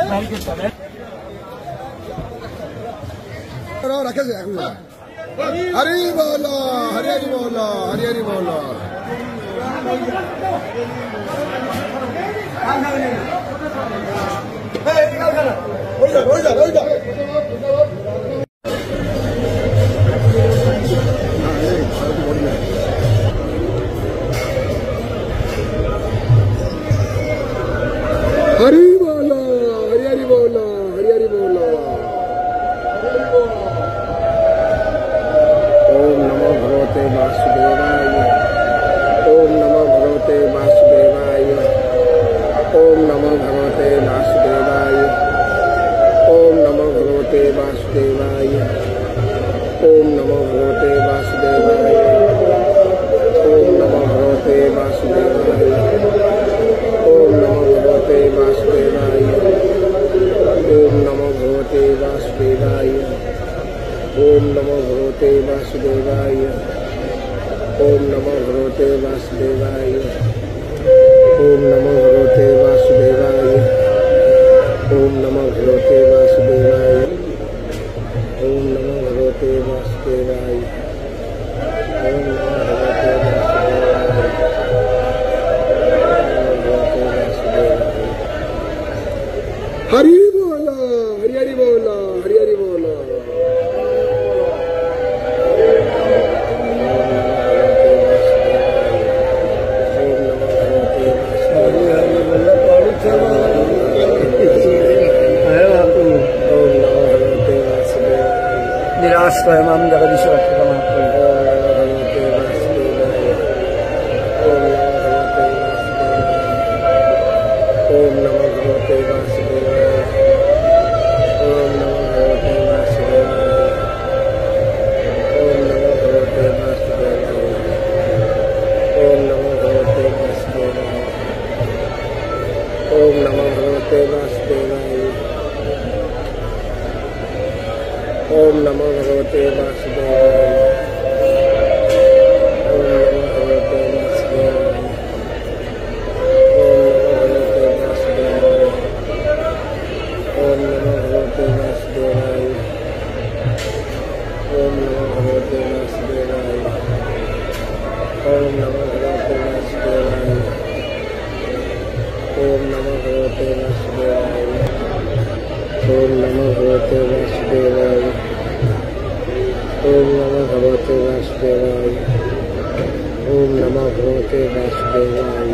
हरी बोलो, हरी हरी बोलो, हरी हरी बोलो। हरी बोलो, हरी हरी बोलो, हरी हरी बोलो। ओम नमो भगवते वासुदेवाय, ओम नमो भगवते वासुदेवाय, ओम नमो भगवते वासुदेवाय, ओम नमो भगवते वासुदेवाय, ओम नमो भगवते वासुदेवाय, ओम नमो भगवते वासुदेवाय, ओम नमो भगवते वासुदेवाय, ओम नमो भगवते वासुदेवाय, ओम नमो भगवते वासुदेवाय, ओम नमो भगवते वासुदेवाय, ओम नमो भगवते वासुदेवाय, ओम नमो भगवते वासुदेवाय, ओम नमो भगवते वासुदेवाय, ओम नमो भगवते वासुदेवाय। हरि बोलो, हरि हरि बोलो, हरि हरि बोलो। निराश्रय मां जगदीश्वर ओम नमो भगवते वासुदेवाय, ओम नमो भगवते वासुदेवाय, ओम नमो भगवते वासुदेवाय, ओम नमो भगवते वासुदेवाय, ओम नमो भगवते वासुदेवाय, ओम नमो भगवते वासुदेवाय, ओम नमो भगवते वासुदेवाय, ओम नमो भगवते वासुदेवाय, ओम नमो भगवते वासुदेवाय, ओम नमो भगवते वासुदेवाय, ओम नमो भगवते वासुदेवाय, ओम नमो भगवते वासुदेवाय,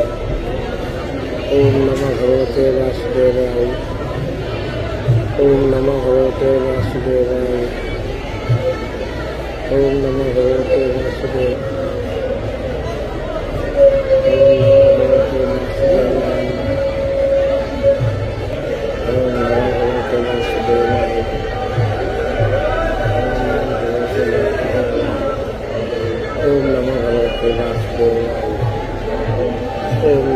ओम नमो भगवते वासुदेवाय, ओम नमो भगवते वासुदेवाय, ओम नमो भगवते वासुदेवाय, ओम नमो भगवते वासुदेवाय, ओम नमो भगवते वासुदेवाय, ओम नमो भगवते वासुदेवाय, ओम